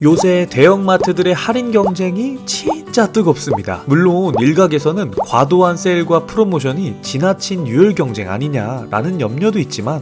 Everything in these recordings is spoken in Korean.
요새 대형마트들의 할인 경쟁이 진짜 뜨겁습니다. 물론 일각에서는 과도한 세일과 프로모션이 지나친 유혈 경쟁 아니냐라는 염려도 있지만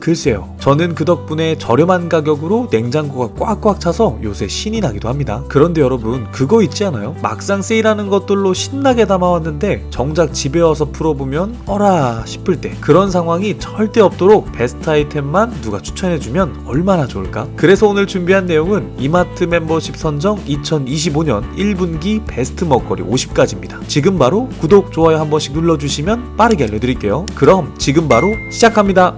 글쎄요, 저는 그 덕분에 저렴한 가격으로 냉장고가 꽉꽉 차서 요새 신이 나기도 합니다. 그런데 여러분, 그거 있지 않아요? 막상 세일하는 것들로 신나게 담아왔는데 정작 집에 와서 풀어보면 어라 싶을 때, 그런 상황이 절대 없도록 베스트 아이템만 누가 추천해주면 얼마나 좋을까? 그래서 오늘 준비한 내용은 이마트 멤버십 선정 2025년 1분기 베스트 먹거리 50가지입니다. 지금 바로 구독, 좋아요 한 번씩 눌러주시면 빠르게 알려드릴게요. 그럼 지금 바로 시작합니다.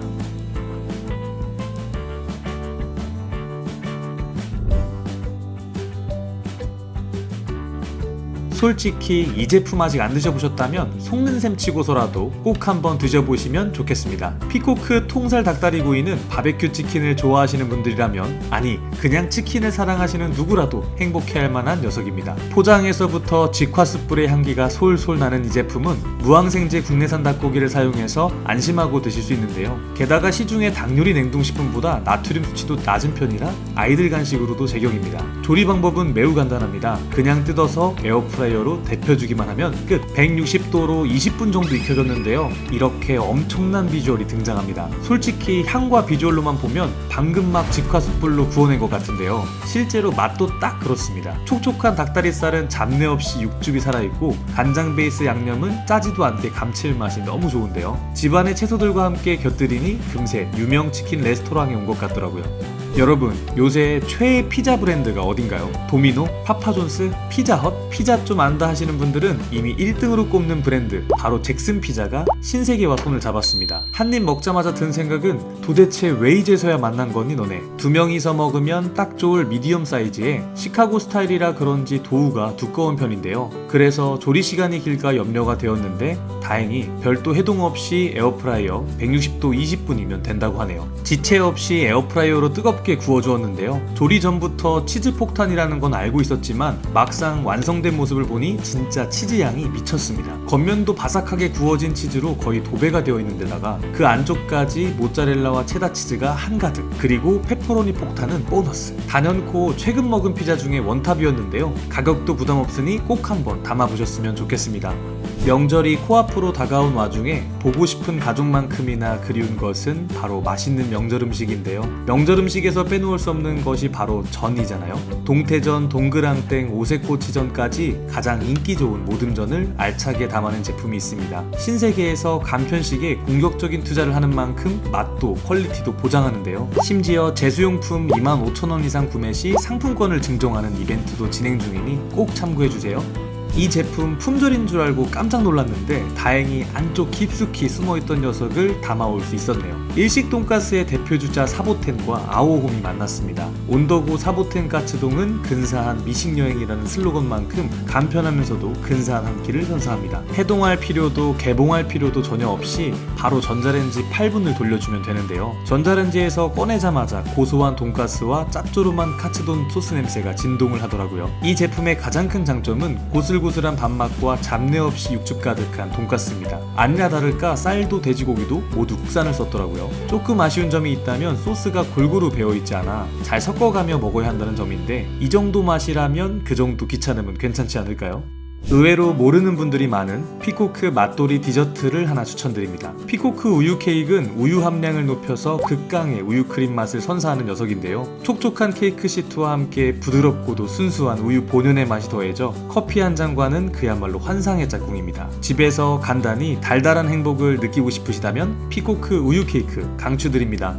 솔직히 이 제품 아직 안 드셔보셨다면 속는 셈 치고서라도 꼭 한번 드셔보시면 좋겠습니다. 피코크 통살 닭다리구이는 바베큐 치킨을 좋아하시는 분들이라면, 아니 그냥 치킨을 사랑하시는 누구라도 행복해할 만한 녀석입니다. 포장에서부터 직화숯불의 향기가 솔솔 나는 이 제품은 무항생제 국내산 닭고기를 사용해서 안심하고 드실 수 있는데요. 게다가 시중의 닭요리 냉동식품보다 나트륨 수치도 낮은 편이라 아이들 간식으로도 제격입니다. 조리 방법은 매우 간단합니다. 그냥 뜯어서 에어프라이어로 데펴주기만 하면 끝. 160도로 20분 정도 익혀졌는데요. 이렇게 엄청난 비주얼이 등장합니다. 솔직히 향과 비주얼로만 보면 방금 막 직화숯불로 구워낸 것 같은데요. 실제로 맛도 딱 그렇습니다. 촉촉한 닭다리살은 잡내 없이 육즙이 살아있고, 간장 베이스 양념은 짜지도 않게 감칠맛이 너무 좋은데요. 집안의 채소들과 함께 곁들이니 금세 유명 치킨 레스토랑에 온 것 같더라고요. 여러분, 요새 최애 피자 브랜드가 어딘가요? 도미노? 파파존스? 피자헛? 피자 좀 안다 하시는 분들은 이미 1등으로 꼽는 브랜드, 바로 잭슨 피자가 신세계와 손을 잡았습니다. 한 입 먹자마자 든 생각은 도대체 왜 이제서야 만난 거니 너네? 두 명이서 먹으면 딱 좋을 미디엄 사이즈에 시카고 스타일이라 그런지 도우가 두꺼운 편인데요. 그래서 조리 시간이 길까 염려가 되었는데 다행히 별도 해동 없이 에어프라이어 160도 20분이면 된다고 하네요. 지체 없이 에어프라이어로 뜨겁게 구워주었는데요. 조리 전부터 치즈 폭탄이라는 건 알고 있었지만 막상 완성된 모습을 보니 진짜 치즈 양이 미쳤습니다. 겉면도 바삭하게 구워진 치즈로 거의 도배가 되어 있는 데다가 그 안쪽까지 모짜렐라와 체다 치즈가 한가득, 그리고 페퍼로니 폭탄은 보너스. 단연코 최근 먹은 피자 중에 원탑이었는데요. 가격도 부담 없으니 꼭 한번 담아보셨으면 좋겠습니다. 명절이 코앞으로 다가온 와중에 보고 싶은 가족만큼이나 그리운 것은 바로 맛있는 명절 음식인데요. 명절 음식에서 빼놓을 수 없는 것이 바로 전이잖아요. 동태전, 동그랑땡, 오색꼬치전까지 가장 인기 좋은 모듬전을 알차게 담아낸 제품이 있습니다. 신세계에서 간편식에 공격적인 투자를 하는 만큼 맛도 퀄리티도 보장하는데요. 심지어 제수용품 25,000원 이상 구매 시 상품권을 증정하는 이벤트도 진행 중이니 꼭 참고해주세요. 이 제품 품절인 줄 알고 깜짝 놀랐는데 다행히 안쪽 깊숙이 숨어있던 녀석을 담아올 수 있었네요. 일식 돈가스의 대표주자 사보텐과 아오홈이 만났습니다. 온더고 사보텐 까츠동은 근사한 미식여행이라는 슬로건만큼 간편하면서도 근사한 한 끼를 선사합니다. 해동할 필요도 개봉할 필요도 전혀 없이 바로 전자레인지 8분을 돌려주면 되는데요. 전자레인지에서 꺼내자마자 고소한 돈가스와 짭조름한 카츠돈 소스 냄새가 진동을 하더라고요. 이 제품의 가장 큰 장점은 고슬고슬한 밥맛과 잡내 없이 육즙 가득한 돈가스입니다. 아니나 다를까 쌀도 돼지고기도 모두 국산을 썼더라고요. 조금 아쉬운 점이 있다면 소스가 골고루 배어있지 않아 잘 섞어가며 먹어야 한다는 점인데, 이 정도 맛이라면 그 정도 귀찮음은 괜찮지 않을까요? 의외로 모르는 분들이 많은 피코크 맛돌이 디저트를 하나 추천드립니다. 피코크 우유 케이크는 우유 함량을 높여서 극강의 우유 크림 맛을 선사하는 녀석인데요. 촉촉한 케이크 시트와 함께 부드럽고도 순수한 우유 본연의 맛이 더해져 커피 한 잔과는 그야말로 환상의 짝꿍입니다. 집에서 간단히 달달한 행복을 느끼고 싶으시다면 피코크 우유 케이크 강추드립니다.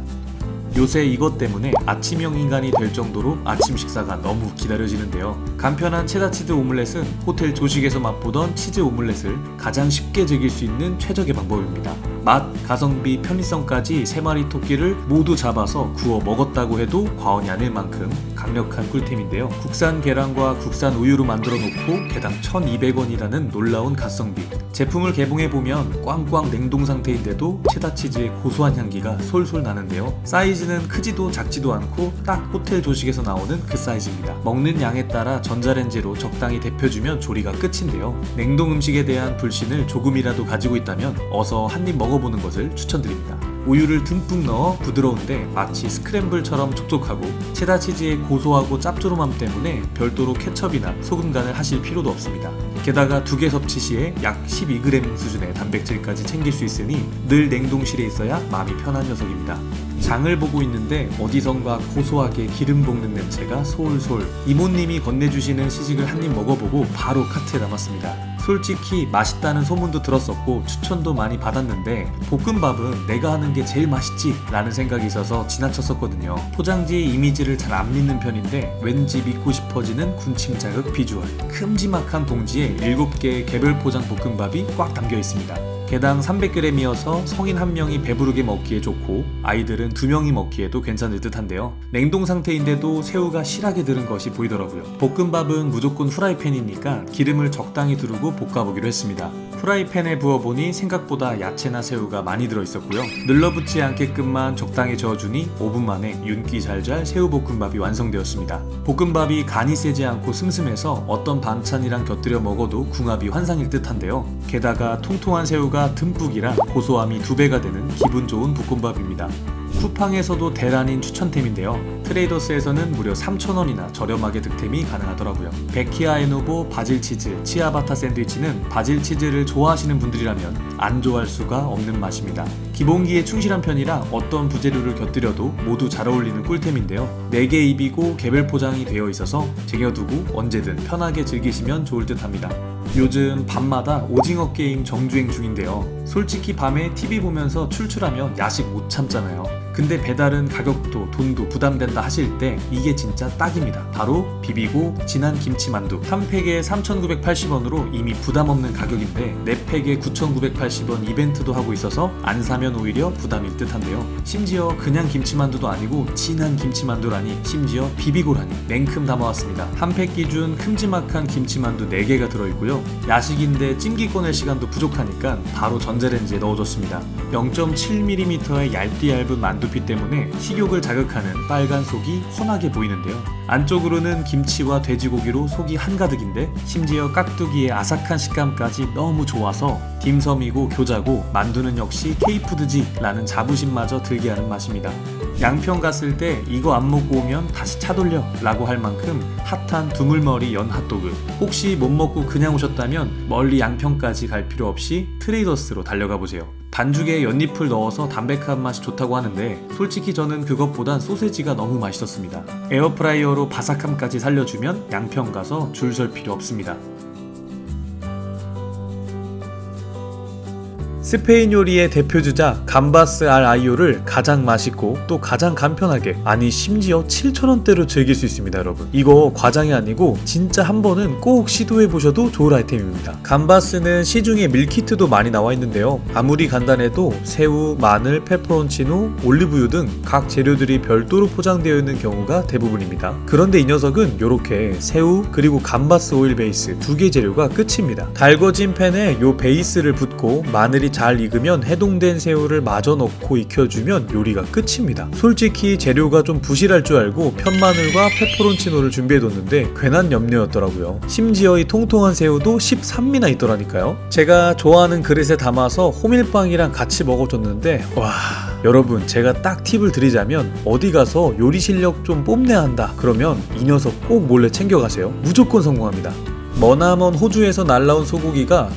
요새 이것 때문에 아침형 인간이 될 정도로 아침 식사가 너무 기다려지는데요. 간편한 체다치즈 오믈렛은 호텔 조식에서 맛보던 치즈 오믈렛을 가장 쉽게 즐길 수 있는 최적의 방법입니다. 맛, 가성비, 편의성까지 3마리 토끼를 모두 잡아서 구워 먹었다고 해도 과언이 아닐 만큼 강력한 꿀템인데요. 국산 계란과 국산 우유로 만들어 놓고 개당 1,200원이라는 놀라운 가성비. 제품을 개봉해보면 꽝꽝 냉동 상태인데도 체다치즈의 고소한 향기가 솔솔 나는데요. 사이즈는 크지도 작지도 않고 딱 호텔 조식에서 나오는 그 사이즈입니다. 먹는 양에 따라 전자레인지로 적당히 데펴주면 조리가 끝인데요. 냉동 음식에 대한 불신을 조금이라도 가지고 있다면 어서 한 입 먹어 먹어보는 것을 추천드립니다. 우유를 듬뿍 넣어 부드러운데 마치 스크램블처럼 촉촉하고 체다 치즈의 고소하고 짭조름함 때문에 별도로 케첩이나 소금 간을 하실 필요도 없습니다. 게다가 2개 섭취 시에 약 12g 수준의 단백질까지 챙길 수 있으니 늘 냉동실에 있어야 마음이 편한 녀석입니다. 장을 보고 있는데 어디선가 고소하게 기름 볶는 냄새가 솔솔. 이모님이 건네주시는 시식을 한 입 먹어보고 바로 카트에 담았습니다. 솔직히 맛있다는 소문도 들었었고 추천도 많이 받았는데 볶음밥은 내가 하는 게 제일 맛있지 라는 생각이 있어서 지나쳤었거든요. 포장지 이미지를 잘 안 믿는 편인데 왠지 믿고 싶어지는 군침 자극 비주얼. 큼지막한 봉지에 7개의 개별 포장 볶음밥이 꽉 담겨 있습니다. 개당 300g이어서 성인 1명이 배부르게 먹기에 좋고 아이들은 2명이 먹기에도 괜찮을 듯한데요. 냉동 상태인데도 새우가 실하게 들은 것이 보이더라고요. 볶음밥은 무조건 후라이팬이니까 기름을 적당히 두르고 볶아보기로 했습니다. 후라이팬에 부어보니 생각보다 야채나 새우가 많이 들어있었고요. 눌러붙지 않게끔만 적당히 저어주니 5분 만에 윤기 잘잘 새우볶음밥이 완성되었습니다. 볶음밥이 간이 세지 않고 슴슴해서 어떤 반찬이랑 곁들여 먹어도 궁합이 환상일 듯한데요. 게다가 통통한 새우가 듬뿍이라 고소함이 2배가 되는 기분 좋은 볶음밥입니다. 쿠팡에서도 대란인 추천템인데요. 트레이더스에서는 무려 3,000원이나 저렴하게 득템이 가능하더라고요. 베키아 에노보 바질치즈 치아바타 샌드위치는 바질치즈를 좋아하시는 분들이라면 안 좋아할 수가 없는 맛입니다. 기본기에 충실한 편이라 어떤 부재료를 곁들여도 모두 잘 어울리는 꿀템인데요. 4개 입이고 개별 포장이 되어 있어서 쟁여두고 언제든 편하게 즐기시면 좋을 듯 합니다. 요즘 밤마다 오징어 게임 정주행 중인데요. 솔직히 밤에 TV 보면서 출출하면 야식 못 참잖아요. 근데 배달은 가격도 돈도 부담된다 하실 때 이게 진짜 딱입니다. 바로 비비고 진한 김치만두. 한 팩에 3,980원으로 이미 부담 없는 가격인데 4팩에 9,980원 이벤트도 하고 있어서 안 사면 오히려 부담일 듯한데요. 심지어 그냥 김치만두도 아니고 진한 김치만두라니, 심지어 비비고라니 냉큼 담아왔습니다. 한 팩 기준 큼지막한 김치만두 4개가 들어있고요. 야식인데 찜기 꺼낼 시간도 부족하니까 바로 전자레인지에 넣어줬습니다. 0.7mm의 얇디 얇은 만두피 때문에 식욕을 자극하는 빨간 속이 훤하게 보이는데요. 안쪽으로는 김치와 돼지고기로 속이 한가득인데 심지어 깍두기의 아삭한 식감까지 너무 좋아서 딤섬이고 교자고 만두는 역시 K푸드지 라는 자부심마저 들게 하는 맛입니다. 양평 갔을 때 이거 안 먹고 오면 다시 차돌려 라고 할 만큼 핫한 두물머리 연 핫도그. 혹시 못 먹고 그냥 오셨다면 멀리 양평까지 갈 필요 없이 트레이더스로 달려가 보세요. 반죽에 연잎을 넣어서 담백한 맛이 좋다고 하는데 솔직히 저는 그것보단 소세지가 너무 맛있었습니다. 에어프라이어로 바삭함까지 살려주면 양평 가서 줄 설 필요 없습니다. 스페인 요리의 대표주자 감바스 알 아이오를 가장 맛있고 또 가장 간편하게, 아니 심지어 7,000원대로 즐길 수 있습니다. 여러분, 이거 과장이 아니고 진짜 한 번은 꼭 시도해보셔도 좋을 아이템입니다. 감바스는 시중에 밀키트도 많이 나와 있는데요. 아무리 간단해도 새우, 마늘, 페퍼론치노, 올리브유 등 각 재료들이 별도로 포장되어 있는 경우가 대부분입니다. 그런데 이 녀석은 이렇게 새우 그리고 감바스 오일 베이스 2개 재료가 끝입니다. 달궈진 팬에 요 베이스를 붓고 마늘이 잘 익으면 해동된 새우를 마저 넣고 익혀주면 요리가 끝입니다. 솔직히 재료가 좀 부실할 줄 알고 편마늘과 페퍼론치노를 준비해뒀는데 괜한 염려였더라고요. 심지어 이 통통한 새우도 13미나 있더라니까요. 제가 좋아하는 그릇에 담아서 호밀빵이랑 같이 먹어줬는데 와, 여러분, 제가 딱 팁을 드리자면 어디 가서 요리 실력 좀 뽐내야 한다 그러면 이 녀석 꼭 몰래 챙겨가세요. 무조건 성공합니다. 머나먼 호주에서 날라온 소고기가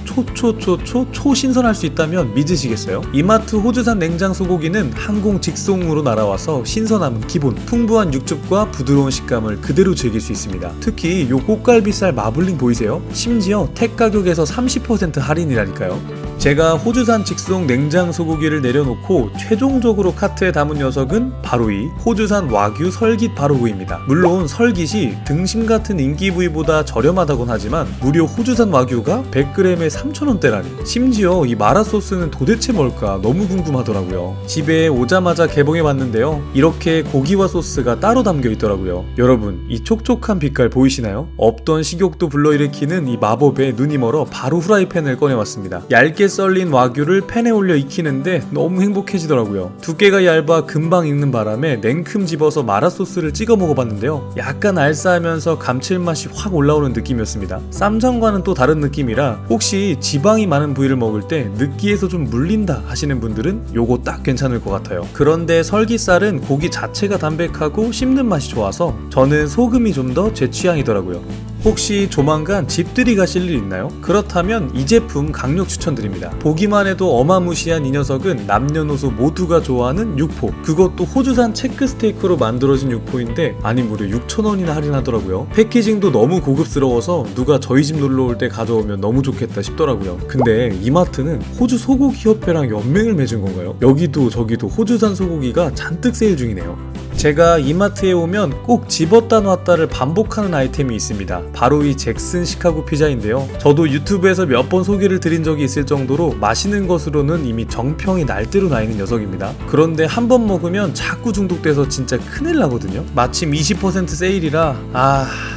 초신선할 수 있다면 믿으시겠어요? 이마트 호주산 냉장 소고기는 항공 직송으로 날아와서 신선함은 기본, 풍부한 육즙과 부드러운 식감을 그대로 즐길 수 있습니다. 특히 요 꽃갈비살 마블링 보이세요? 심지어 택 가격에서 30% 할인이라니까요. 제가 호주산 직송 냉장 소고기를 내려놓고 최종적으로 카트에 담은 녀석은 바로 이 호주산 와규 설깃 바로구이입니다. 물론 설깃이 등심 같은 인기 부위보다 저렴하다곤 하지만 무려 호주산 와규가 100g에 3,000원대라니. 심지어 이 마라 소스는 도대체 뭘까 너무 궁금하더라고요. 집에 오자마자 개봉해봤는데요. 이렇게 고기와 소스가 따로 담겨 있더라고요. 여러분, 이 촉촉한 빛깔 보이시나요? 없던 식욕도 불러일으키는 이 마법에 눈이 멀어 바로 후라이팬을 꺼내왔습니다. 얇게 썰린 와규를 팬에 올려 익히는데 너무 행복해지더라고요. 두께가 얇아 금방 익는 바람에 냉큼 집어서 마라소스를 찍어 먹어봤는데요. 약간 알싸하면서 감칠맛이 확 올라오는 느낌이었습니다. 쌈장과는 또 다른 느낌이라 혹시 지방이 많은 부위를 먹을 때 느끼해서 좀 물린다 하시는 분들은 요거 딱 괜찮을 것 같아요. 그런데 설기살은 고기 자체가 담백하고 씹는 맛이 좋아서 저는 소금이 좀 더 제 취향이더라고요. 혹시 조만간 집들이 가실 일 있나요? 그렇다면 이 제품 강력 추천드립니다. 보기만 해도 어마무시한 이 녀석은 남녀노소 모두가 좋아하는 육포, 그것도 호주산 체크 스테이크로 만들어진 육포인데 아니 무려 6,000원이나 할인하더라고요. 패키징도 너무 고급스러워서 누가 저희 집 놀러 올 때 가져오면 너무 좋겠다 싶더라고요. 근데 이마트는 호주 소고기 협회랑 연맹을 맺은 건가요? 여기도 저기도 호주산 소고기가 잔뜩 세일 중이네요. 제가 이마트에 오면 꼭 집었다 놨다를 반복하는 아이템이 있습니다. 바로 이 잭슨 시카고 피자인데요. 저도 유튜브에서 몇 번 소개를 드린 적이 있을 정도로 맛있는 것으로는 이미 정평이 날대로 나 있는 녀석입니다. 그런데 한 번 먹으면 자꾸 중독돼서 진짜 큰일 나거든요. 마침 20% 세일이라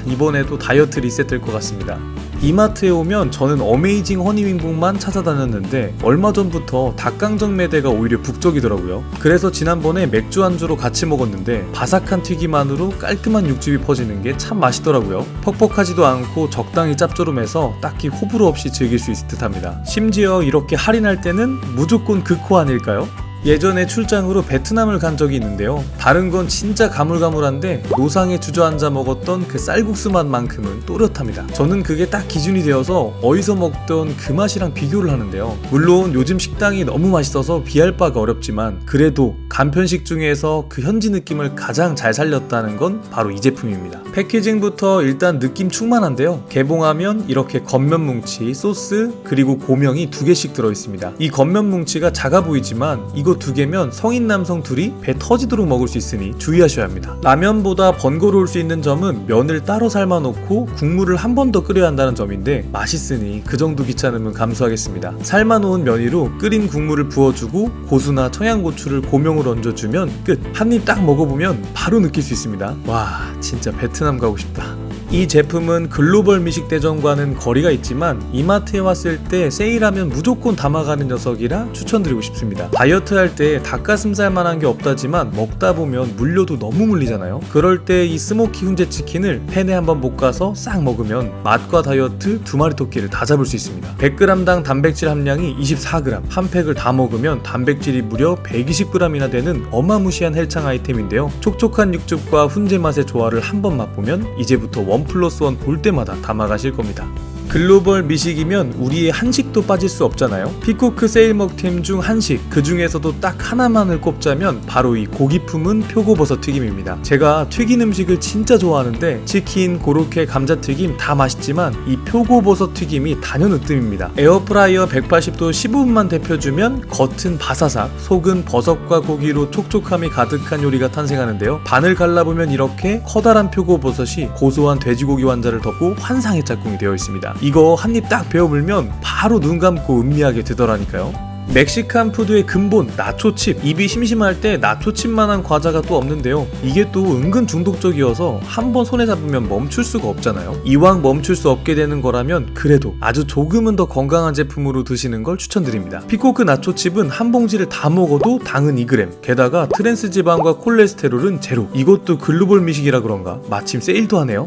이번에도 다이어트 리셋 될 것 같습니다. 이마트에 오면 저는 어메이징 허니윙봉만 찾아다녔는데 얼마 전부터 닭강정 매대가 오히려 북적이더라고요. 그래서 지난번에 맥주 안주로 같이 먹었는데 바삭한 튀김 안으로 깔끔한 육즙이 퍼지는 게 참 맛있더라고요. 퍽퍽하지도 않고 적당히 짭조름해서 딱히 호불호 없이 즐길 수 있을 듯 합니다. 심지어 이렇게 할인할 때는 무조건 극호 아닐까요? 예전에 출장으로 베트남을 간 적이 있는데요. 다른 건 진짜 가물가물한데 노상에 주저앉아 먹었던 그 쌀국수 맛만큼은 또렷합니다. 저는 그게 딱 기준이 되어서 어디서 먹던 그 맛이랑 비교를 하는데요. 물론 요즘 식당이 너무 맛있어서 비할 바가 어렵지만 그래도 간편식 중에서 그 현지 느낌을 가장 잘 살렸다는 건 바로 이 제품입니다. 패키징부터 일단 느낌 충만한데요. 개봉하면 이렇게 겉면 뭉치, 소스, 그리고 고명이 2개씩 들어있습니다. 이 겉면 뭉치가 작아 보이지만 이거 2개면 성인 남성 둘이 배 터지도록 먹을 수 있으니 주의하셔야 합니다. 라면보다 번거로울 수 있는 점은 면을 따로 삶아 놓고 국물을 한 번 더 끓여야 한다는 점인데 맛있으니 그 정도 귀찮음은 감수하겠습니다. 삶아 놓은 면 위로 끓인 국물을 부어주고 고수나 청양고추를 고명으로 얹어주면 끝! 한 입 딱 먹어보면 바로 느낄 수 있습니다. 와, 진짜 베트남 가고 싶다. 이 제품은 글로벌 미식대전과는 거리가 있지만 이마트에 왔을 때 세일하면 무조건 담아가는 녀석이라 추천드리고 싶습니다. 다이어트 할 때 닭가슴살만한 게 없다지만 먹다 보면 물려도 너무 물리잖아요. 그럴 때 이 스모키 훈제 치킨을 팬에 한번 볶아서 싹 먹으면 맛과 다이어트 2마리 토끼를 다 잡을 수 있습니다. 100g당 단백질 함량이 24g, 한 팩을 다 먹으면 단백질이 무려 120g이나 되는 어마무시한 헬창 아이템인데요. 촉촉한 육즙과 훈제 맛의 조화를 한번 맛보면 이제부터 1+1 볼 때마다 담아가실 겁니다. 글로벌 미식이면 우리의 한식도 빠질 수 없잖아요. 피코크 세일 먹템 중 한식, 그 중에서도 딱 하나만을 꼽자면 바로 이 고기 품은 표고버섯 튀김입니다. 제가 튀긴 음식을 진짜 좋아하는데 치킨, 고로케, 감자튀김 다 맛있지만 이 표고버섯 튀김이 단연 으뜸입니다. 에어프라이어 180도 15분만 데펴주면 겉은 바사삭, 속은 버섯과 고기로 촉촉함이 가득한 요리가 탄생하는데요. 반을 갈라보면 이렇게 커다란 표고버섯이 고소한 돼지고기 완자를 덮고 환상의 짝꿍이 되어 있습니다. 이거 한 입 딱 베어 물면 바로 눈 감고 음미하게 되더라니까요. 멕시칸 푸드의 근본 나초칩, 입이 심심할 때 나초칩만한 과자가 또 없는데요. 이게 또 은근 중독적이어서 한번 손에 잡으면 멈출 수가 없잖아요. 이왕 멈출 수 없게 되는 거라면 그래도 아주 조금은 더 건강한 제품으로 드시는 걸 추천드립니다. 피코크 나초칩은 한 봉지를 다 먹어도 당은 2g, 게다가 트랜스 지방과 콜레스테롤은 제로. 이것도 글로벌 미식이라 그런가 마침 세일도 하네요.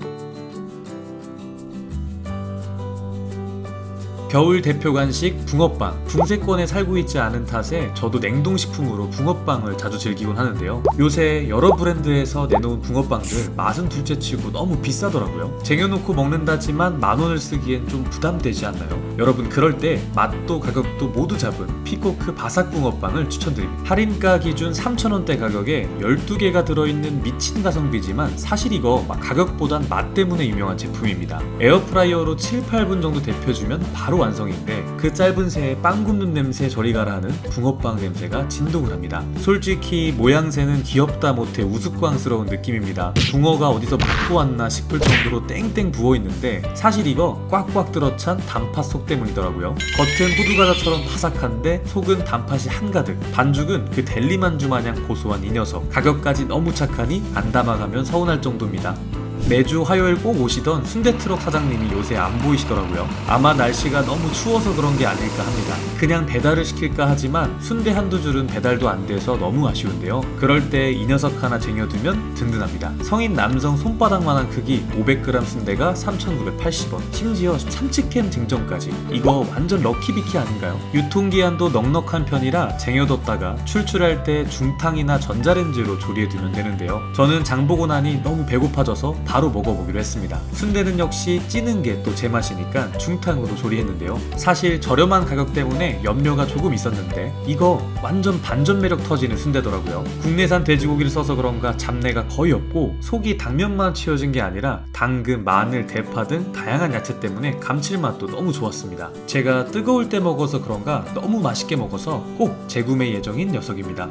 겨울 대표 간식 붕어빵. 붕세권에 살고 있지 않은 탓에 저도 냉동식품으로 붕어빵을 자주 즐기곤 하는데요. 요새 여러 브랜드에서 내놓은 붕어빵들 맛은 둘째치고 너무 비싸더라고요. 쟁여놓고 먹는다지만 10,000원을 쓰기엔 좀 부담되지 않나요? 여러분, 그럴 때 맛도 가격도 모두 잡은 피코크 바삭 붕어빵을 추천드립니다. 할인가 기준 3,000원대 가격에 12개가 들어있는 미친 가성비지만 사실 이거 가격보단 맛 때문에 유명한 제품입니다. 에어프라이어로 7-8분 정도 데펴주면 바로 완성인데 그 짧은 새에 빵 굽는 냄새 저리 가라 하는 붕어빵 냄새가 진동을 합니다. 솔직히 모양새는 귀엽다 못해 우스꽝스러운 느낌입니다. 붕어가 어디서 받고 왔나 싶을 정도로 땡땡 부어있는데 사실 이거 꽉꽉 들어찬 단팥 속 때문이더라고요. 겉은 호두과자처럼 바삭한데 속은 단팥이 한가득, 반죽은 그 델리만주 마냥 고소한 이 녀석. 가격까지 너무 착하니 안 담아가면 서운할 정도입니다. 매주 화요일 꼭 오시던 순대트럭 사장님이 요새 안 보이시더라고요. 아마 날씨가 너무 추워서 그런 게 아닐까 합니다. 그냥 배달을 시킬까 하지만 순대 한두 줄은 배달도 안 돼서 너무 아쉬운데요. 그럴 때 이 녀석 하나 쟁여두면 든든합니다. 성인 남성 손바닥만한 크기 500g 순대가 3,980원. 심지어 참치캔 증정까지. 이거 완전 럭키비키 아닌가요? 유통기한도 넉넉한 편이라 쟁여뒀다가 출출할 때 중탕이나 전자레인지로 조리해두면 되는데요. 저는 장보고 나니 너무 배고파져서 바로 먹어보기로 했습니다. 순대는 역시 찌는 게 또 제 맛이니까 중탕으로 조리했는데요. 사실 저렴한 가격 때문에 염려가 조금 있었는데 이거 완전 반전 매력 터지는 순대더라고요. 국내산 돼지고기를 써서 그런가 잡내가 거의 없고 속이 당면만 채워진 게 아니라 당근, 마늘, 대파 등 다양한 야채 때문에 감칠맛도 너무 좋았습니다. 제가 뜨거울 때 먹어서 그런가 너무 맛있게 먹어서 꼭 재구매 예정인 녀석입니다.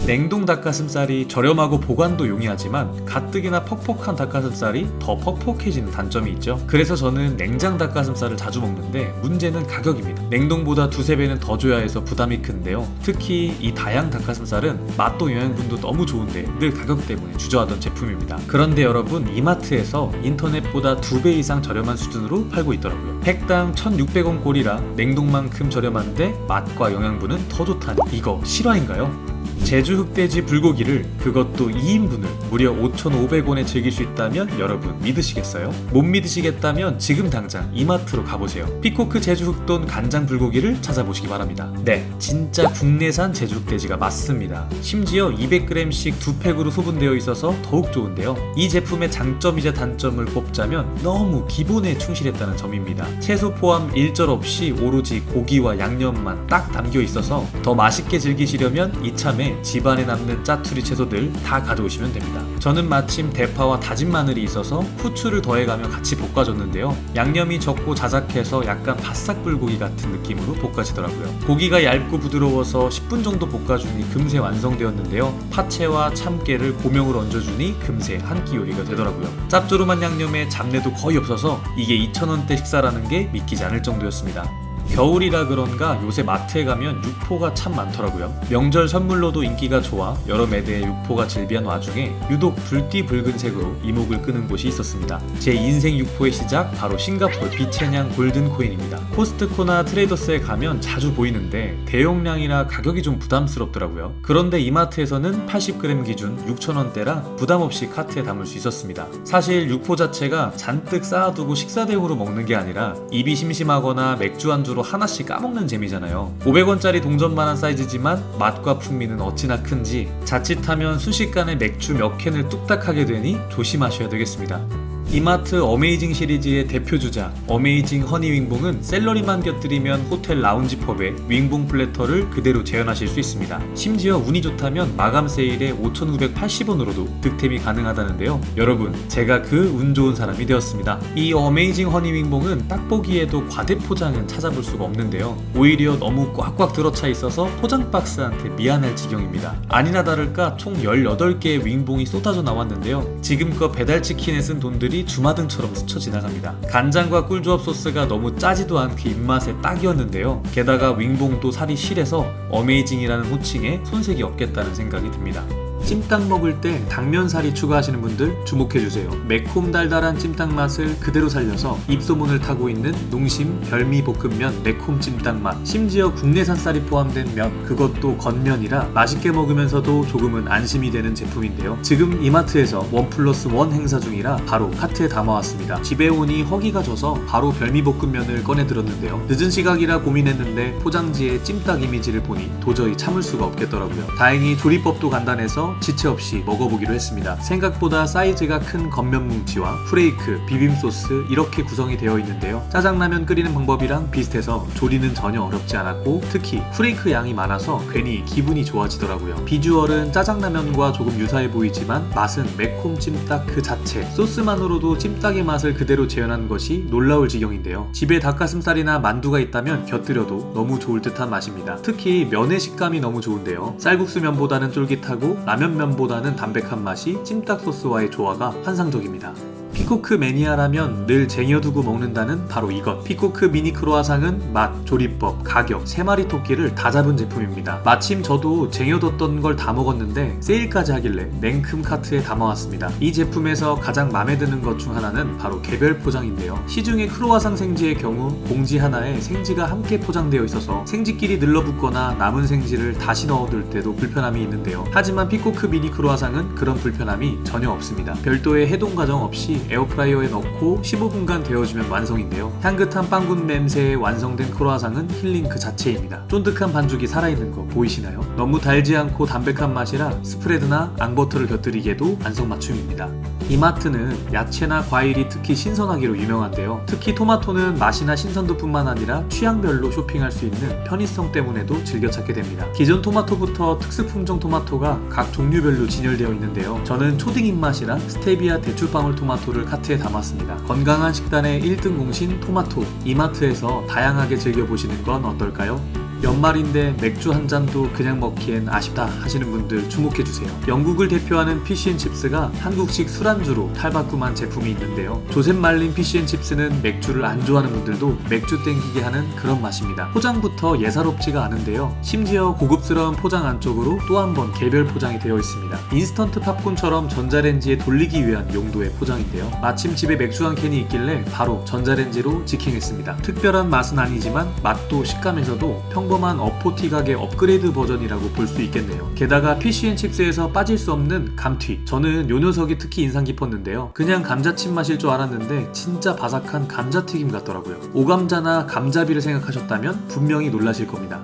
냉동 닭가슴살이 저렴하고 보관도 용이하지만 가뜩이나 퍽퍽한 닭가슴살이 더 퍽퍽해지는 단점이 있죠. 그래서 저는 냉장 닭가슴살을 자주 먹는데 문제는 가격입니다. 냉동보다 두세 배는 더 줘야 해서 부담이 큰데요. 특히 이 다양 닭가슴살은 맛도 영양분도 너무 좋은데 늘 가격 때문에 주저하던 제품입니다. 그런데 여러분, 이마트에서 인터넷보다 2배 이상 저렴한 수준으로 팔고 있더라고요. 팩당 1,600원 꼴이라 냉동만큼 저렴한데 맛과 영양분은 더 좋다니, 이거 실화인가요? 제주 흑돼지 불고기를, 그것도 2인분을 무려 5,500원에 즐길 수 있다면 여러분 믿으시겠어요? 못 믿으시겠다면 지금 당장 이마트로 가보세요. 피코크 제주 흑돈 간장 불고기를 찾아보시기 바랍니다. 네, 진짜 국내산 제주 흑돼지가 맞습니다. 심지어 200g씩 2팩으로 소분되어 있어서 더욱 좋은데요. 이 제품의 장점이자 단점을 꼽자면 너무 기본에 충실했다는 점입니다. 채소 포함 일절 없이 오로지 고기와 양념만 딱 담겨 있어서 더 맛있게 즐기시려면 이참에 집안에 남는 짜투리 채소들 다 가져오시면 됩니다. 저는 마침 대파와 다진 마늘이 있어서 후추를 더해가며 같이 볶아줬는데요. 양념이 적고 자작해서 약간 바싹 불고기 같은 느낌으로 볶아지더라고요. 고기가 얇고 부드러워서 10분 정도 볶아주니 금세 완성되었는데요. 파채와 참깨를 고명으로 얹어주니 금세 한 끼 요리가 되더라고요. 짭조름한 양념에 잡내도 거의 없어서 이게 2,000원대 식사라는 게 믿기지 않을 정도였습니다. 겨울이라 그런가 요새 마트에 가면 육포가 참 많더라고요. 명절 선물로도 인기가 좋아 여러 매대에 육포가 즐비한 와중에 유독 붉디 붉은색으로 이목을 끄는 곳이 있었습니다. 제 인생 육포의 시작, 바로 싱가포르 비채냥 골든코인입니다. 코스트코나 트레이더스에 가면 자주 보이는데 대용량이라 가격이 좀 부담스럽더라고요. 그런데 이마트에서는 80g 기준 6,000원대라 부담없이 카트에 담을 수 있었습니다. 사실 육포 자체가 잔뜩 쌓아두고 식사 대용으로 먹는 게 아니라 입이 심심하거나 맥주 안주로 하나씩 까먹는 재미잖아요. 500원짜리 동전만한 사이즈지만 맛과 풍미는 어찌나 큰지 자칫하면 순식간에 맥주 몇 캔을 뚝딱 하게 되니 조심하셔야 되겠습니다. 이마트 어메이징 시리즈의 대표주자 어메이징 허니 윙봉은 샐러리만 곁들이면 호텔 라운지 펍에 윙봉 플래터를 그대로 재현하실 수 있습니다. 심지어 운이 좋다면 마감 세일에 5,980원으로도 득템이 가능하다는데요. 여러분, 제가 그 운 좋은 사람이 되었습니다. 이 어메이징 허니 윙봉은 딱 보기에도 과대 포장은 찾아볼 수가 없는데요. 오히려 너무 꽉꽉 들어차 있어서 포장 박스한테 미안할 지경입니다. 아니나 다를까 총 18개의 윙봉이 쏟아져 나왔는데요. 지금껏 배달치킨에 쓴 돈들이 주마등처럼 스쳐 지나갑니다. 간장과 꿀조합 소스가 너무 짜지도 않게 입맛에 딱이었는데요. 게다가 윙봉도 살이 실해서 어메이징이라는 호칭에 손색이 없겠다는 생각이 듭니다. 찜닭 먹을 때 당면살이 추가하시는 분들 주목해주세요. 매콤 달달한 찜닭 맛을 그대로 살려서 입소문을 타고 있는 농심 별미 볶음면 매콤 찜닭 맛. 심지어 국내산 쌀이 포함된 면, 그것도 건면이라 맛있게 먹으면서도 조금은 안심이 되는 제품인데요. 지금 이마트에서 1+1 행사 중이라 바로 카트에 담아왔습니다. 집에 오니 허기가 져서 바로 별미 볶음면을 꺼내들었는데요. 늦은 시각이라 고민했는데 포장지에 찜닭 이미지를 보니 도저히 참을 수가 없겠더라고요. 다행히 조리법도 간단해서 지체 없이 먹어보기로 했습니다. 생각보다 사이즈가 큰 겉면 뭉치와 프레이크, 비빔소스 이렇게 구성이 되어 있는데요. 짜장라면 끓이는 방법이랑 비슷해서 조리는 전혀 어렵지 않았고 특히 프레이크 양이 많아서 괜히 기분이 좋아지더라고요. 비주얼은 짜장라면과 조금 유사해 보이지만 맛은 매콤 찜닭 그 자체. 소스만으로도 찜닭의 맛을 그대로 재현한 것이 놀라울 지경인데요. 집에 닭가슴살이나 만두가 있다면 곁들여도 너무 좋을 듯한 맛입니다. 특히 면의 식감이 너무 좋은데요. 쌀국수 면보다는 쫄깃하고 라면 면보다는 담백한 맛이 찜닭 소스와의 조화가 환상적입니다. 피코크 매니아라면 늘 쟁여두고 먹는다는 바로 이것. 피코크 미니 크로아상은 맛, 조리법, 가격, 3마리 토끼를 다 잡은 제품입니다. 마침 저도 쟁여뒀던 걸 다 먹었는데 세일까지 하길래 냉큼 카트에 담아왔습니다. 이 제품에서 가장 마음에 드는 것 중 하나는 바로 개별 포장인데요. 시중의 크로아상 생지의 경우 봉지 하나에 생지가 함께 포장되어 있어서 생지끼리 늘러붙거나 남은 생지를 다시 넣어둘 때도 불편함이 있는데요. 하지만 피코크 미니 크로아상은 그런 불편함이 전혀 없습니다. 별도의 해동 과정 없이 에어프라이어에 넣고 15분간 데워주면 완성인데요. 향긋한 빵군 냄새에 완성된 크로아상은 힐링 그 자체입니다. 쫀득한 반죽이 살아있는 거 보이시나요? 너무 달지 않고 담백한 맛이라 스프레드나 앙버터를 곁들이기에도 안성맞춤입니다. 이마트는 야채나 과일이 특히 신선하기로 유명한데요. 특히 토마토는 맛이나 신선도뿐만 아니라 취향별로 쇼핑할 수 있는 편의성 때문에도 즐겨 찾게 됩니다. 기존 토마토부터 특수품종 토마토가 각 종류별로 진열되어 있는데요. 저는 초딩 입맛이라 스테비아 대추방울 토마토를 카트에 담았습니다. 건강한 식단의 1등 공신 토마토. 이마트에서 다양하게 즐겨보시는 건 어떨까요? 연말인데 맥주 한 잔도 그냥 먹기엔 아쉽다 하시는 분들 주목해주세요. 영국을 대표하는 피쉬앤칩스가 한국식 술안주로 탈바꿈한 제품이 있는데요. 조셉 말린 피쉬앤칩스는 맥주를 안 좋아하는 분들도 맥주 땡기게 하는 그런 맛입니다. 포장부터 예사롭지가 않은데요. 심지어 고급스러운 포장 안쪽으로 또 한 번 개별 포장이 되어 있습니다. 인스턴트 팝콘처럼 전자레인지에 돌리기 위한 용도의 포장인데요. 마침 집에 맥주 한 캔이 있길래 바로 전자레인지로 직행했습니다. 특별한 맛은 아니지만 맛도 식감에서도 평범한 어포티 가게 업그레이드 버전이라고 볼 수 있겠네요. 게다가 피쉬앤칩스에서 빠질 수 없는 감튀. 저는 요 녀석이 특히 인상 깊었는데요. 그냥 감자칩 맛일 줄 알았는데 진짜 바삭한 감자튀김 같더라고요. 오감자나 감자비를 생각하셨다면 분명히 놀라실 겁니다.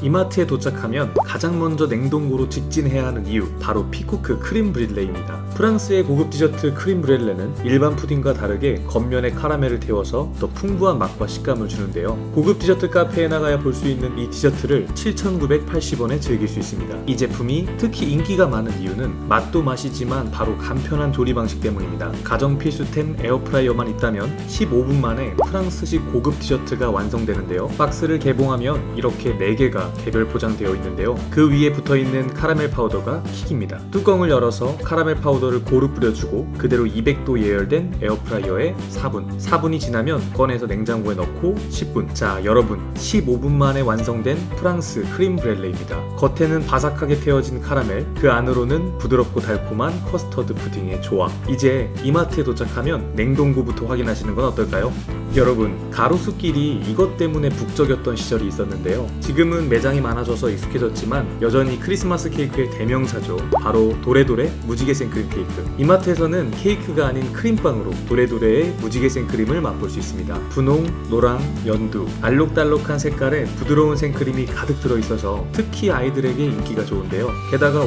이마트에 도착하면 가장 먼저 냉동고로 직진해야 하는 이유, 바로 피코크 크림 브릴레입니다. 프랑스의 고급 디저트 크림 브릴레는 일반 푸딩과 다르게 겉면에 카라멜을 태워서 더 풍부한 맛과 식감을 주는데요. 고급 디저트 카페에 나가야 볼 수 있는 이 디저트를 7,980원에 즐길 수 있습니다. 이 제품이 특히 인기가 많은 이유는 맛도 맛이지만 바로 간편한 조리 방식 때문입니다. 가정 필수템 에어프라이어만 있다면 15분 만에 프랑스식 고급 디저트가 완성되는데요. 박스를 개봉하면 이렇게 4개가 개별 포장되어 있는데요. 그 위에 붙어있는 카라멜 파우더가 킥입니다. 뚜껑을 열어서 카라멜 파우더를 고루 뿌려주고 그대로 200도 예열된 에어프라이어에 4분이 지나면 꺼내서 냉장고에 넣고 10분. 자, 여러분, 15분 만에 완성된 프랑스 크림 브렐레입니다. 겉에는 바삭하게 태워진 카라멜, 그 안으로는 부드럽고 달콤한 커스터드 푸딩의 조합. 이제 이마트에 도착하면 냉동고부터 확인하시는 건 어떨까요? 여러분, 가로수길이 이것 때문에 북적였던 시절이 있었는데요. 지금은 매장이 많아져서 익숙해졌지만 여전히 크리스마스 케이크의 대명사죠. 바로 도레도레 무지개 생크림 케이크. 이마트에서는 케이크가 아닌 크림빵으로 도레도레의 무지개 생크림을 맛볼 수 있습니다. 분홍, 노랑, 연두, 알록달록한 색깔에 부드러운 생크림이 가득 들어있어서 특히 아이들에게 인기가 좋은데요. 게다가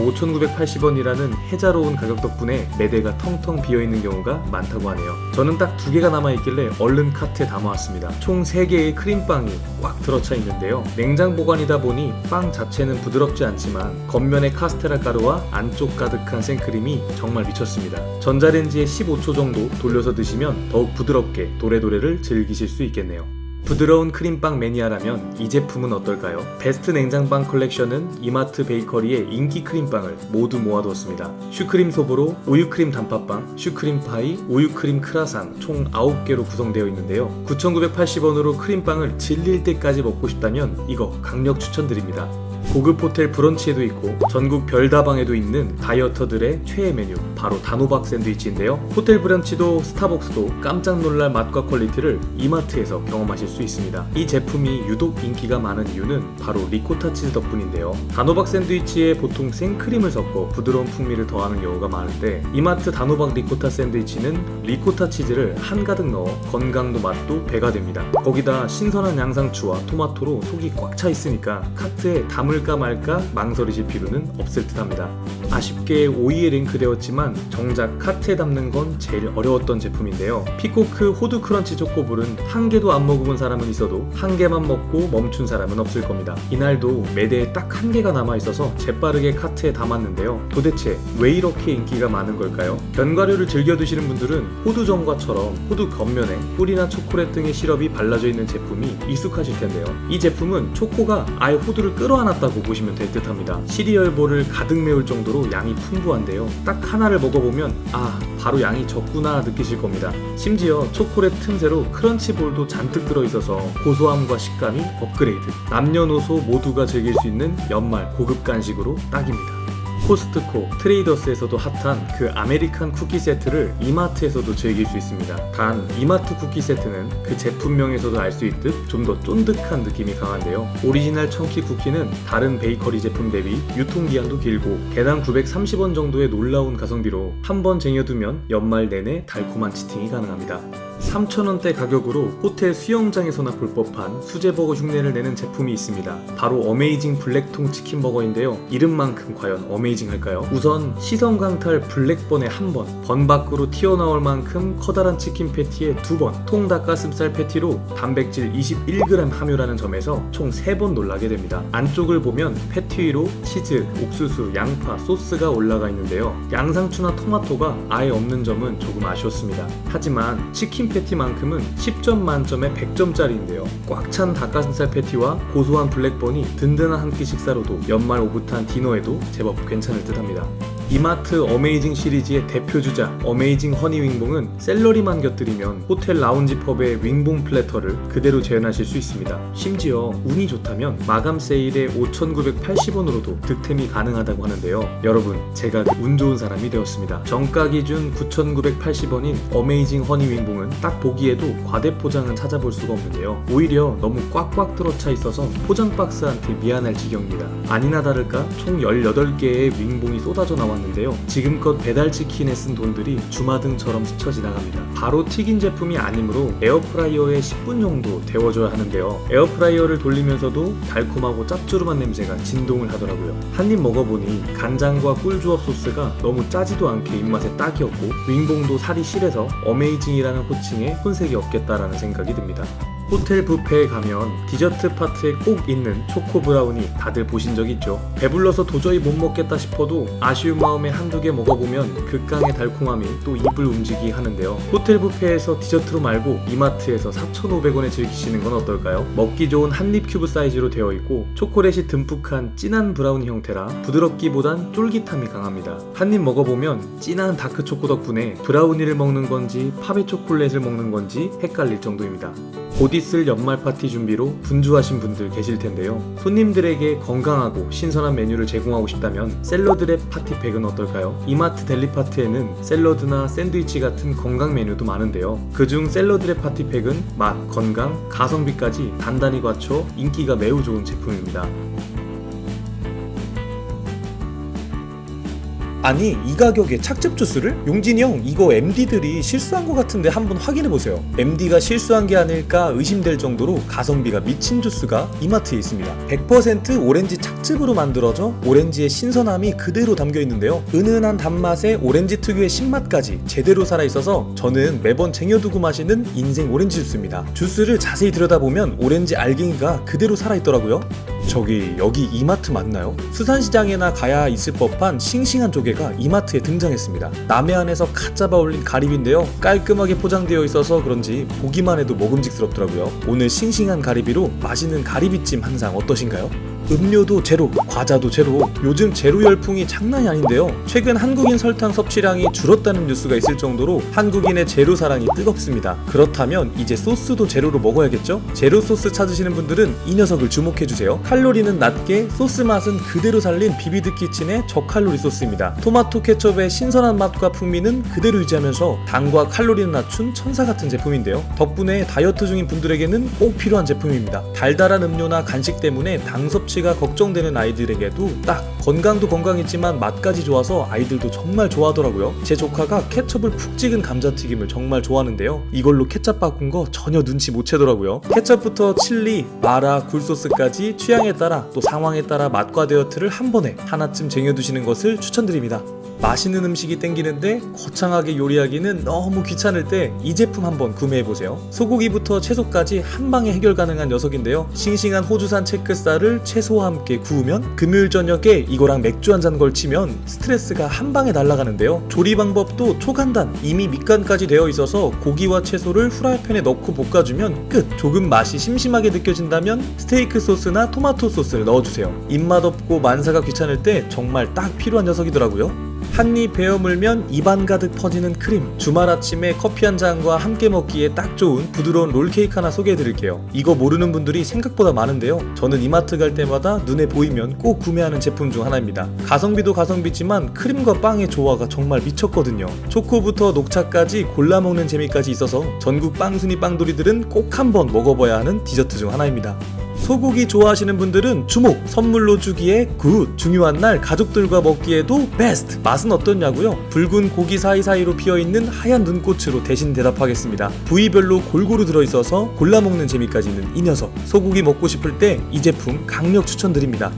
5,980원이라는 해자로운 가격 덕분에 매대가 텅텅 비어있는 경우가 많다고 하네요. 저는 딱 2개가 남아있길래 얼른 카트에 담아왔습니다. 총 3개의 크림빵이 꽉 들어차 있는데요. 냉장 보관이다 보니 빵 자체는 부드럽지 않지만 겉면에 카스테라 가루와 안쪽 가득한 생크림이 정말 미쳤습니다. 전자레인지에 15초 정도 돌려서 드시면 더욱 부드럽게 도레도레를 즐기실 수 있겠네요. 부드러운 크림빵 매니아라면 이 제품은 어떨까요? 베스트 냉장빵 컬렉션은 이마트 베이커리의 인기 크림빵을 모두 모아두었습니다. 슈크림 소보로 우유크림 단팥빵, 슈크림 파이, 우유크림 크라상 총 9개로 구성되어 있는데요. 9,980원으로 크림빵을 질릴 때까지 먹고 싶다면 이거 강력 추천드립니다. 고급 호텔 브런치에도 있고 전국 별다방에도 있는 다이어터들의 최애 메뉴, 바로 단호박 샌드위치인데요. 호텔 브런치도 스타벅스도 깜짝 놀랄 맛과 퀄리티를 이마트에서 경험하실 수 있습니다. 이 제품이 유독 인기가 많은 이유는 바로 리코타 치즈 덕분인데요. 단호박 샌드위치에 보통 생크림을 섞어 부드러운 풍미를 더하는 경우가 많은데 이마트 단호박 리코타 샌드위치는 리코타 치즈를 한가득 넣어 건강도 맛도 배가 됩니다. 거기다 신선한 양상추와 토마토로 속이 꽉 차 있으니까 카트에 담을까 말까 망설이실 필요는 없을 듯합니다. 아쉽게 5위에 랭크되었지만 정작 카트에 담는 건 제일 어려웠던 제품인데요. 피코크 호두 크런치 초코볼은 한 개도 안 먹어본 사람은 있어도 한 개만 먹고 멈춘 사람은 없을 겁니다. 이날도 매대에 딱 한 개가 남아있어서 재빠르게 카트에 담았는데요. 도대체 왜 이렇게 인기가 많은 걸까요? 견과류를 즐겨 드시는 분들은 호두전과처럼 호두 겉면에 꿀이나 초콜릿 등의 시럽이 발라져 있는 제품이 익숙하실 텐데요. 이 제품은 초코가 아예 호두를 끌어안았다 똑같다고 보시면 될 듯합니다. 시리얼볼을 가득 메울 정도로 양이 풍부한데요. 딱 하나를 먹어보면 바로 양이 적구나 느끼실 겁니다. 심지어 초콜릿 틈새로 크런치볼도 잔뜩 들어있어서 고소함과 식감이 업그레이드. 남녀노소 모두가 즐길 수 있는 연말 고급 간식으로 딱입니다. 코스트코, 트레이더스에서도 핫한 그 아메리칸 쿠키 세트를 이마트에서도 즐길 수 있습니다. 단 이마트 쿠키 세트는 그 제품명에서도 알 수 있듯 좀 더 쫀득한 느낌이 강한데요. 오리지널 청키 쿠키는 다른 베이커리 제품 대비 유통기한도 길고 개당 930원 정도의 놀라운 가성비로 한 번 쟁여두면 연말 내내 달콤한 치팅이 가능합니다. 3,000원대 가격으로 호텔 수영장에서나 볼 법한 수제버거 흉내를 내는 제품이 있습니다. 바로 어메이징 블랙통 치킨버거인데요. 이름만큼 과연 어메이징할까요? 우선 시선 강탈 블랙번에 한 번, 번 밖으로 튀어나올 만큼 커다란 치킨 패티에 2번, 통 닭가슴살 패티로 단백질 21g 함유라는 점에서 총 3번 놀라게 됩니다. 안쪽을 보면 패티 위로 치즈, 옥수수, 양파, 소스가 올라가 있는데요. 양상추나 토마토가 아예 없는 점은 조금 아쉬웠습니다. 하지만 치킨 패티만큼은 10점 만점에 100점짜리인데요. 꽉 찬 닭가슴살 패티와 고소한 블랙번이 든든한 한 끼 식사로도 연말 오붓한 디너에도 제법 괜찮을 듯합니다. 이마트 어메이징 시리즈의 대표주자 어메이징 허니 윙봉은 샐러리만 곁들이면 호텔 라운지 펍의 윙봉 플래터를 그대로 재현하실 수 있습니다. 심지어 운이 좋다면 마감 세일에 5,980원으로도 득템이 가능하다고 하는데요. 여러분, 제가 운 좋은 사람이 되었습니다. 정가 기준 9,980원인 어메이징 허니 윙봉은 딱 보기에도 과대포장은 찾아볼 수가 없는데요. 오히려 너무 꽉꽉 들어차 있어서 포장 박스한테 미안할 지경입니다. 아니나 다를까 총 18개의 윙봉이 쏟아져 나왔는데요. 지금껏 배달치킨에 쓴 돈들이 주마등처럼 스쳐 지나갑니다. 바로 튀긴 제품이 아니므로 에어프라이어에 10분 정도 데워줘야 하는데요. 에어프라이어를 돌리면서도 달콤하고 짭조름한 냄새가 진동을 하더라고요. 한입 먹어보니 간장과 꿀조합 소스가 너무 짜지도 않게 입맛에 딱이었고 윙봉도 살이 실해서 어메이징이라는 호칭에 손색이 없겠다라는 생각이 듭니다. 호텔 뷔페에 가면 디저트 파트에 꼭 있는 초코 브라우니 다들 보신 적 있죠? 배불러서 도저히 못 먹겠다 싶어도 아쉬운 마음에 한두 개 먹어보면 극강의 달콤함이 또 입을 움직이게 하는데요. 호텔 뷔페에서 디저트로 말고 이마트에서 4,500원에 즐기시는 건 어떨까요? 먹기 좋은 한입 큐브 사이즈로 되어 있고 초콜릿이 듬뿍한 진한 브라우니 형태라 부드럽기보단 쫄깃함이 강합니다. 한입 먹어보면 진한 다크 초코 덕분에 브라우니를 먹는 건지 파베 초콜릿을 먹는 건지 헷갈릴 정도입니다. 곧 있을 연말 파티 준비로 분주하신 분들 계실 텐데요. 손님들에게 건강하고 신선한 메뉴를 제공하고 싶다면 샐러드랩 파티팩은 어떨까요? 이마트 델리파트에는 샐러드나 샌드위치 같은 건강 메뉴도 많은데요. 그중 샐러드랩 파티팩은 맛, 건강, 가성비까지 단단히 갖춰 인기가 매우 좋은 제품입니다. 아니, 이 가격에 착즙 주스를? 용진이 형, 이거 MD들이 실수한 것 같은데 한번 확인해보세요. MD가 실수한 게 아닐까 의심될 정도로 가성비가 미친 주스가 이마트에 있습니다. 100% 오렌지 착즙으로 만들어져 오렌지의 신선함이 그대로 담겨있는데요. 은은한 단맛에 오렌지 특유의 신맛까지 제대로 살아있어서 저는 매번 쟁여두고 마시는 인생 오렌지 주스입니다. 주스를 자세히 들여다보면 오렌지 알갱이가 그대로 살아있더라고요. 여기 이마트 맞나요? 수산시장에나 가야 있을 법한 싱싱한 조개가 이마트에 등장했습니다. 남해안에서 갓 잡아 올린 가리비인데요. 깔끔하게 포장되어 있어서 그런지 보기만 해도 먹음직스럽더라고요. 오늘 싱싱한 가리비로 맛있는 가리비찜 한 상 어떠신가요? 음료도 제로, 과자도 제로. 요즘 제로 열풍이 장난이 아닌데요. 최근 한국인 설탕 섭취량이 줄었다는 뉴스가 있을 정도로 한국인의 제로 사랑이 뜨겁습니다. 그렇다면 이제 소스도 제로로 먹어야겠죠? 제로 소스 찾으시는 분들은 이 녀석을 주목해주세요. 칼로리는 낮게 소스 맛은 그대로 살린 비비드 키친의 저칼로리 소스입니다. 토마토 케첩의 신선한 맛과 풍미는 그대로 유지하면서 당과 칼로리는 낮춘 천사같은 제품인데요. 덕분에 다이어트 중인 분들에게는 꼭 필요한 제품입니다. 달달한 음료나 간식 때문에 당 섭취가 걱정되는 아이들에게도 딱 건강도 건강이지만 맛까지 좋아서 아이들도 정말 좋아하더라고요. 제 조카가 케첩을 푹 찍은 감자튀김을 정말 좋아하는데요. 이걸로 케첩 바꾼 거 전혀 눈치 못 채더라고요. 케첩부터 칠리, 마라, 굴소스까지 취향에 따라 또 상황에 따라 맛과 다이어트를 한 번에 하나쯤 쟁여두시는 것을 추천드립니다. 맛있는 음식이 땡기는데 거창하게 요리하기는 너무 귀찮을 때 이 제품 한번 구매해보세요. 소고기부터 채소까지 한 방에 해결 가능한 녀석인데요. 싱싱한 호주산 체크쌀을 채소와 함께 구우면 금요일 저녁에 이거랑 맥주 한 잔 걸치면 스트레스가 한 방에 날아가는데요. 조리 방법도 초간단, 이미 밑간까지 되어 있어서 고기와 채소를 후라이팬에 넣고 볶아주면 끝! 조금 맛이 심심하게 느껴진다면 스테이크 소스나 토마토 소스를 넣어주세요. 입맛 없고 만사가 귀찮을 때 정말 딱 필요한 녀석이더라고요. 한입 베어 물면 입안 가득 퍼지는 크림. 주말 아침에 커피 한 잔과 함께 먹기에 딱 좋은 부드러운 롤케이크 하나 소개해드릴게요. 이거 모르는 분들이 생각보다 많은데요. 저는 이마트 갈 때마다 눈에 보이면 꼭 구매하는 제품 중 하나입니다. 가성비도 가성비지만 크림과 빵의 조화가 정말 미쳤거든요. 초코부터 녹차까지 골라 먹는 재미까지 있어서 전국 빵순이 빵돌이들은 꼭 한번 먹어봐야 하는 디저트 중 하나입니다. 소고기 좋아하시는 분들은 주목! 선물로 주기에 굿! 중요한 날 가족들과 먹기에도 베스트! 맛은 어떻냐고요? 붉은 고기 사이사이로 피어있는 하얀 눈꽃으로 대신 대답하겠습니다. 부위별로 골고루 들어있어서 골라먹는 재미까지 있는 이 녀석. 소고기 먹고 싶을 때 이 제품 강력 추천드립니다.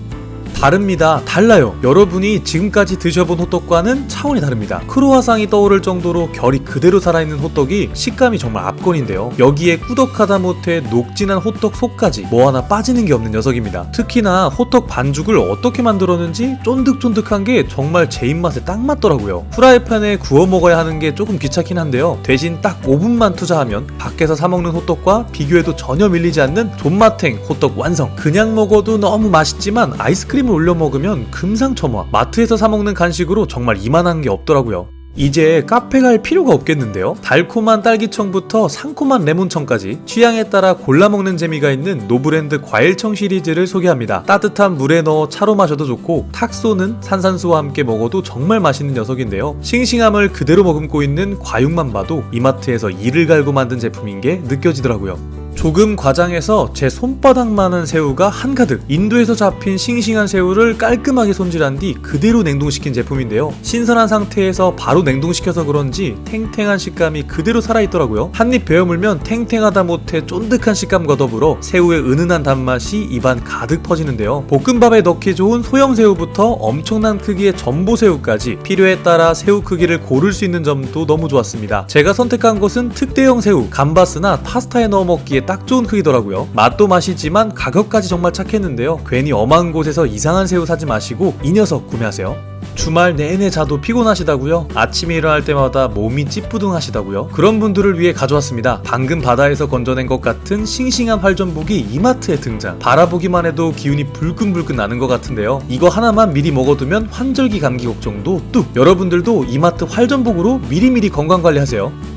다릅니다. 달라요. 여러분이 지금까지 드셔본 호떡과는 차원이 다릅니다. 크로와상이 떠오를 정도로 결이 그대로 살아있는 호떡이 식감이 정말 압권인데요. 여기에 꾸덕하다 못해 녹진한 호떡 속까지 뭐 하나 빠지는 게 없는 녀석입니다. 특히나 호떡 반죽을 어떻게 만들었는지 쫀득쫀득한 게 정말 제 입맛에 딱 맞더라고요. 프라이팬에 구워 먹어야 하는 게 조금 귀찮긴 한데요. 대신 딱 5분만 투자하면 밖에서 사 먹는 호떡과 비교해도 전혀 밀리지 않는 존맛탱 호떡 완성. 그냥 먹어도 너무 맛있지만 아이스크림을 올려 먹으면 금상첨화. 마트에서 사 먹는 간식으로 정말 이만한 게 없더라고요. 이제 카페 갈 필요가 없겠는데요. 달콤한 딸기청부터 상콤한 레몬청까지 취향에 따라 골라 먹는 재미가 있는 노브랜드 과일청 시리즈를 소개합니다. 따뜻한 물에 넣어 차로 마셔도 좋고 탁 쏘는 산산수와 함께 먹어도 정말 맛있는 녀석인데요. 싱싱함을 그대로 머금고 있는 과육만 봐도 이마트에서 이를 갈고 만든 제품인 게 느껴지더라고요. 조금 과장해서 제 손바닥만한 새우가 한가득, 인도에서 잡힌 싱싱한 새우를 깔끔하게 손질한 뒤 그대로 냉동시킨 제품인데요. 신선한 상태에서 바로 냉동시켜서 그런지 탱탱한 식감이 그대로 살아있더라고요. 한입 베어 물면 탱탱하다 못해 쫀득한 식감과 더불어 새우의 은은한 단맛이 입안 가득 퍼지는데요. 볶음밥에 넣기 좋은 소형 새우부터 엄청난 크기의 전보새우까지 필요에 따라 새우 크기를 고를 수 있는 점도 너무 좋았습니다. 제가 선택한 것은 특대형 새우, 감바스나 파스타에 넣어 먹기에 딱 좋은 크기더라고요. 맛도 맛이지만 가격까지 정말 착했는데요. 괜히 엄한 곳에서 이상한 새우 사지 마시고 이 녀석 구매하세요. 주말 내내 자도 피곤하시다고요? 아침에 일어날 때마다 몸이 찌뿌둥하시다고요? 그런 분들을 위해 가져왔습니다. 방금 바다에서 건져낸 것 같은 싱싱한 활전복이 이마트에 등장. 바라보기만 해도 기운이 불끈불끈 나는 것 같은데요. 이거 하나만 미리 먹어두면 환절기 감기 걱정도 뚝! 여러분들도 이마트 활전복으로 미리미리 건강관리하세요.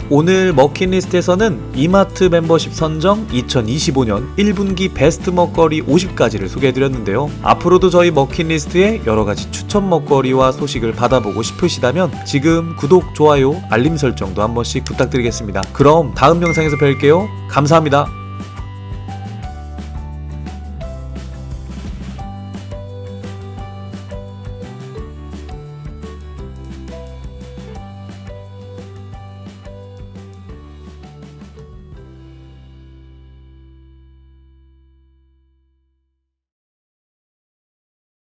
오늘 먹힌리스트에서는 이마트 멤버십 선정 2025년 1분기 베스트 먹거리 50가지를 소개해드렸는데요. 앞으로도 저희 먹힌리스트에 여러가지 추천 먹거리와 소식을 받아보고 싶으시다면 지금 구독, 좋아요, 알림 설정도 한 번씩 부탁드리겠습니다. 그럼 다음 영상에서 뵐게요. 감사합니다.